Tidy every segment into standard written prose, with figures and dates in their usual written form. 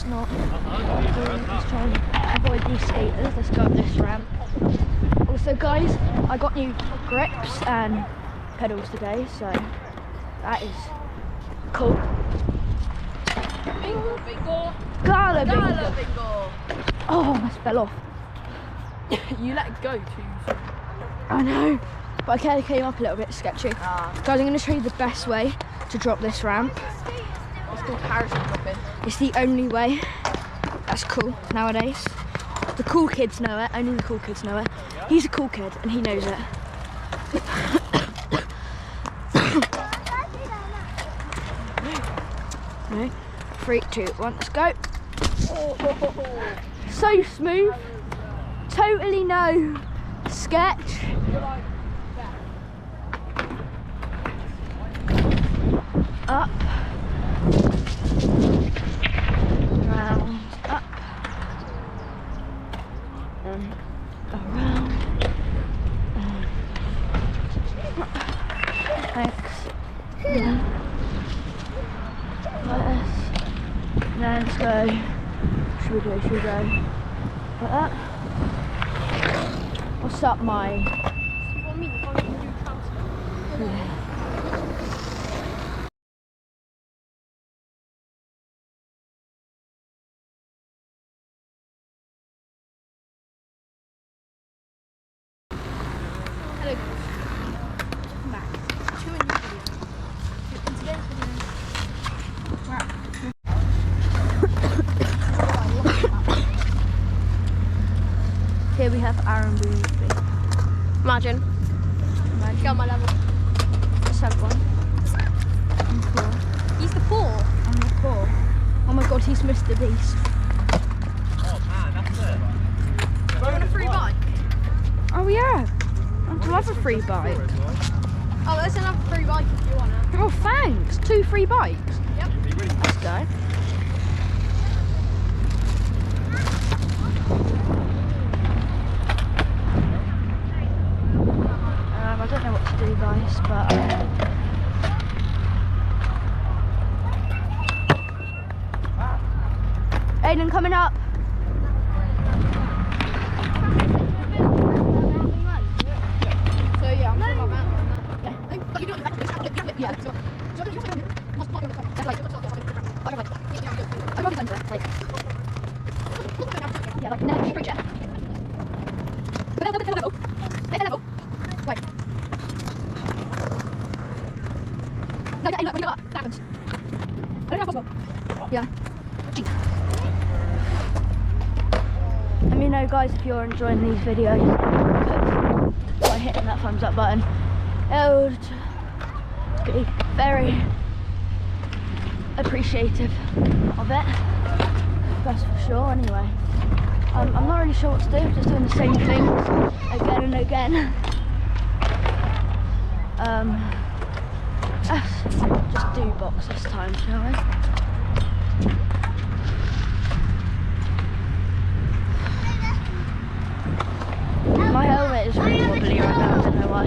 let's not. Let's try and avoid these skaters. Let's go up this ramp. Also guys, I got new grips and pedals today, so that is cool. Bingo, bingo. Gala bingo. Gala bingo. Oh, I almost fell off. You let go too soon. I know, but I came up a little bit sketchy. Guys, I'm going to show you the best way to drop this ramp. It's called parachute dropping. It's the only way. That's cool nowadays. The cool kids know it, only the cool kids know it. He's a cool kid and he knows it. No. 3, 2, 1, let's go. So smooth. Totally no sketch. Up. Round. Up. And around. Thanks. Let's go. Should we go? Like that. What's up, my? What do you want me to do transfer? Yeah. Hello guys. Welcome back to a new video. In today's video, Here we have Aaron Boothby. Imagine. Get on my level. Let's have one. I'm 4. He's the 4. I'm the 4. Oh my god, he's Mr. Beast. Oh man, that's it. Do you want a free bike? Oh yeah. I'd love a free bike. Oh, there's another free bike if you want it. Oh thanks. 2 free bikes. Yep. Let's go. I don't know what to do guys, but Aiden coming up. So yeah, I'm talking about mountain. You do it. Yeah. Yeah, like next bridge. Level. Wait. No, when you go up, that happens. I don't know if possible. Yeah. Gee. Let me know guys if you're enjoying these videos by hitting that thumbs up button. It would be very appreciative of it. That's for sure anyway. I'm not really sure what to do, just doing the same things again and again. Let's just do box this time, shall we? My helmet is really wobbly right now, I don't know why.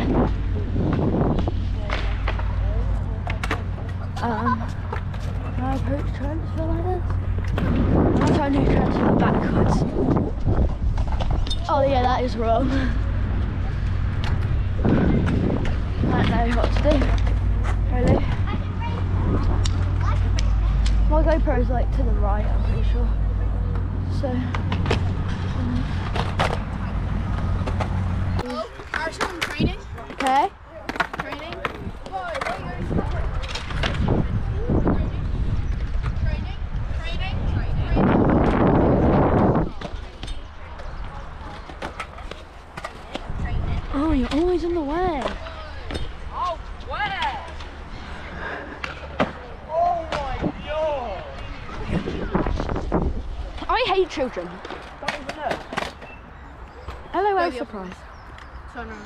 Can I approach transfer like this? I'm trying to transfer backwards. Oh yeah, that is wrong. I don't know what to do, really. My GoPro is like to the right, I'm pretty sure. So. Oh, Arsenal training. Okay. Training. Oh, you're always in the way. Oh, where? Oh my god! I hate children. Don't even know. LOL the surprise. So no.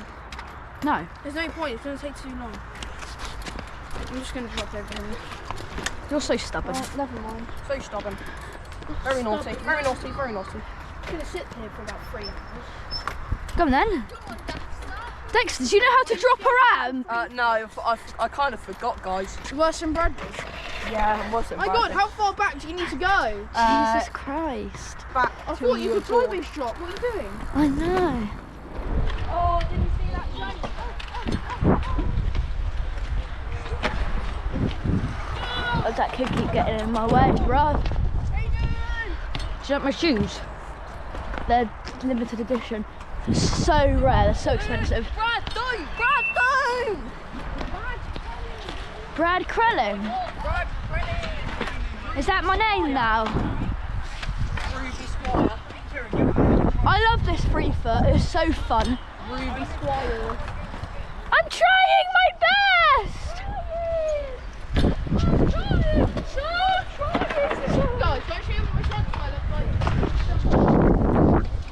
No. There's no point, it's going to take too long. I'm just going to drop over here. You're so stubborn. Oh, never mind. So stubborn. Very naughty, very naughty, very naughty. I'm going to sit here for about 3 hours. Come on then. Dexter, do you know how to drop a ramp? No, I kind of forgot, guys. Worse than Bradley. Yeah, it wasn't. My God, how far back do you need to go? Jesus Christ. Back I till thought you could try were this drop. What are you doing? I know. Oh, did you see that jump? Oh, that kid keep getting in my way, bruv. Do you want my shoes? They're limited edition. They're so rare, they're so expensive. Brad, don't! Brad Crelling. Brad, ready! Is that my name now? Ruby Squire. I love this 3 foot, it's so fun. Ruby Squire. I'm trying my best! Guys, can I show you what my transfer looks like?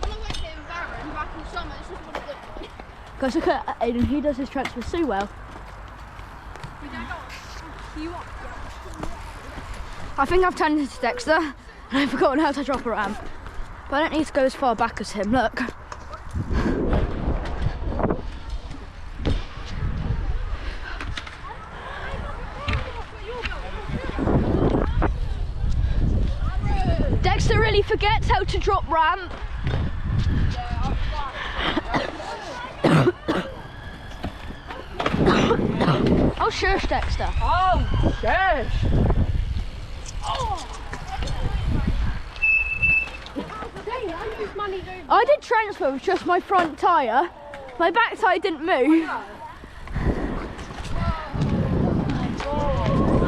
When I went here in Barron back in summer, this is what it looked like. Guys, look at Aiden, he does his transfer so well. I think I've turned into Dexter and I've forgotten how to drop a ramp. But I don't need to go as far back as him, look. Dexter really forgets how to drop ramp. Oh, shush, Dexter. Oh, shush! I did transfer with just my front tyre. My back tyre didn't move.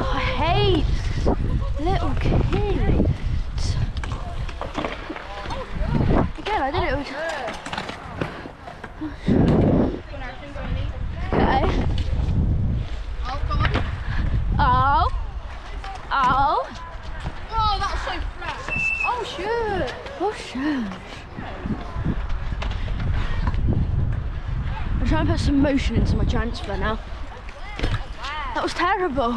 I hate little kids. Again, I did it with... Okay. Oh. Oh. Oh, that was so flat. Oh, shit. Oh, shit. I'm trying to put some motion into my transfer now. That was terrible.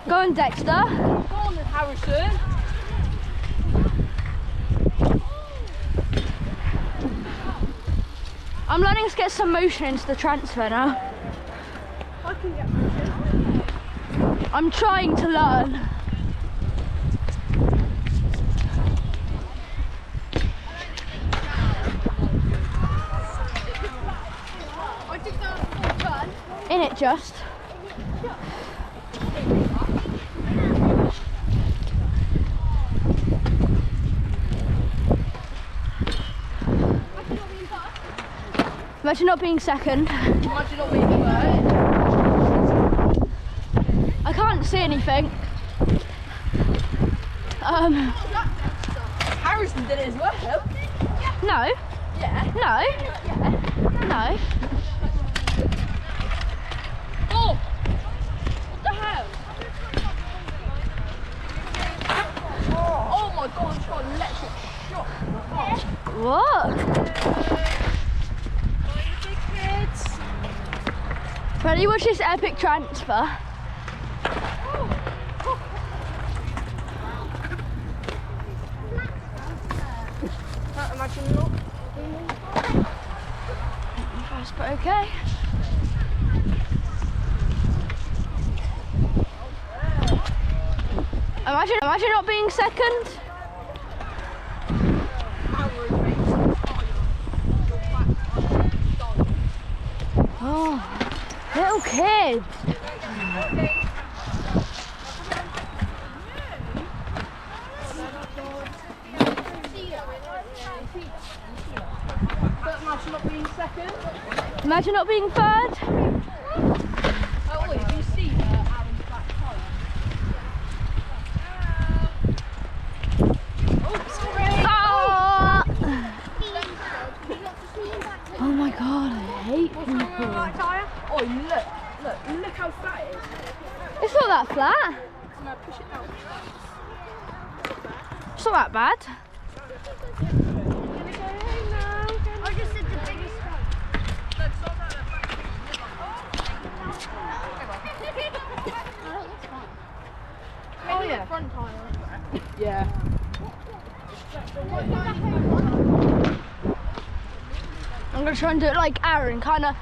Go on, Dexter. Go on then, Harrison. I'm learning to get some motion into the transfer now. I can get motion. I'm trying to learn. I did that full turn. In it just. Imagine not being second. Imagine not being third. I can't see anything. Harrison did it as well. No. Yeah. No. No. Oh! What the hell? Oh my God, it's got an electric shock. What? Ready? Watch this epic transfer. Imagine not. Fast, but okay. Imagine not being second. Oh, little kids. But imagine not being second. Imagine not being third. Oh wait, do you see Aaron's back tire? Ah! Oh my God, I hate people. Oh look how flat it is. It's not that flat. No, push it down. It's not that bad. I just did the biggest one. Oh yeah. Front tyre. Yeah. I'm gonna try and do it like Aaron, kind of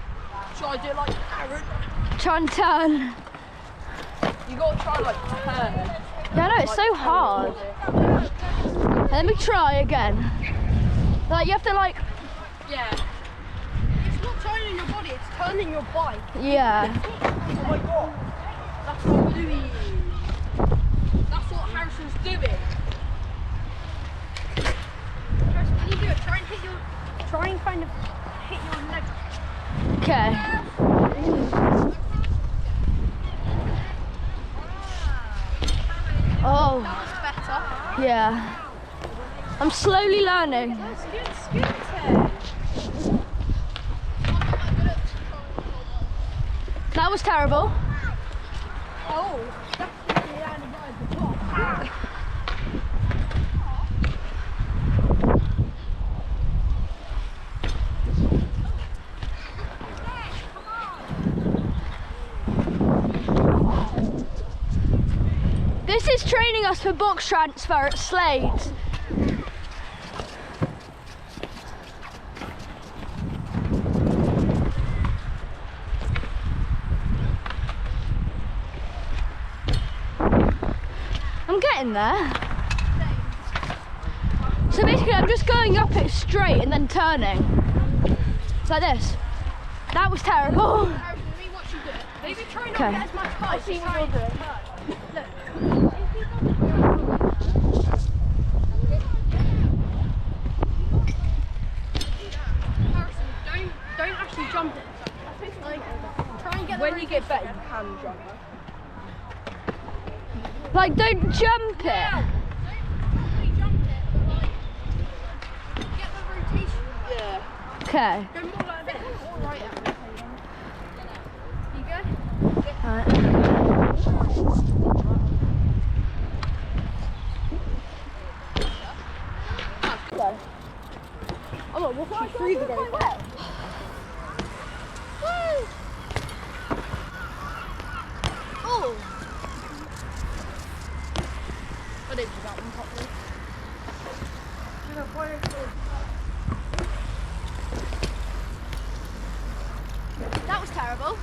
Shall I do it like Aaron? try and turn. You gotta try and like turn. Yeah, I know, it's so hard. Let me try again. Like, you have to like, Yeah. It's not turning your body, it's turning your bike. yeah. Oh my god. That's what we're doing. That's what Harrison's doing. Harrison, when you do it, try and kind of hit your leg. Okay. Oh, That's better. yeah. I'm slowly learning. That's good scooting. That was terrible. Oh, that's the landing right at the top. This is training us for box transfer at Slade. I'm getting there. So basically I'm just going up it straight and then turning. Like this. That was terrible. Harrison, let me watch you do it. Maybe try not to Okay. get as much height. See how you're doing. Harrison, don't actually jump it. Like, try and get the when you get better, you can jump it. Like, don't jump it. Don't really jump it, but like, get the rotation. Yeah. Okay. Go more like this. Or right at it. You go? Right. I'm not walking through the very well. Oh! I didn't do that one properly. That was terrible.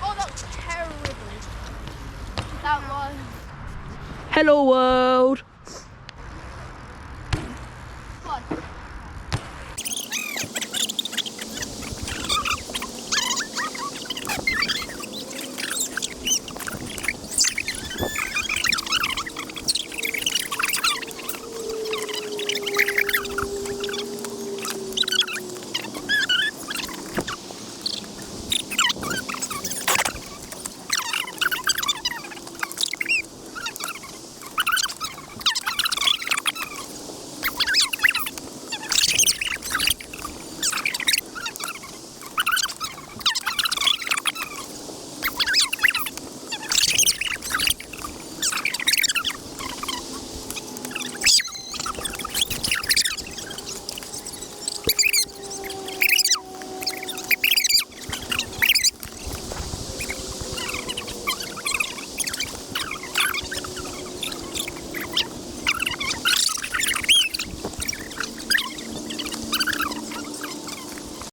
Oh, that was terrible. That was. Hello world.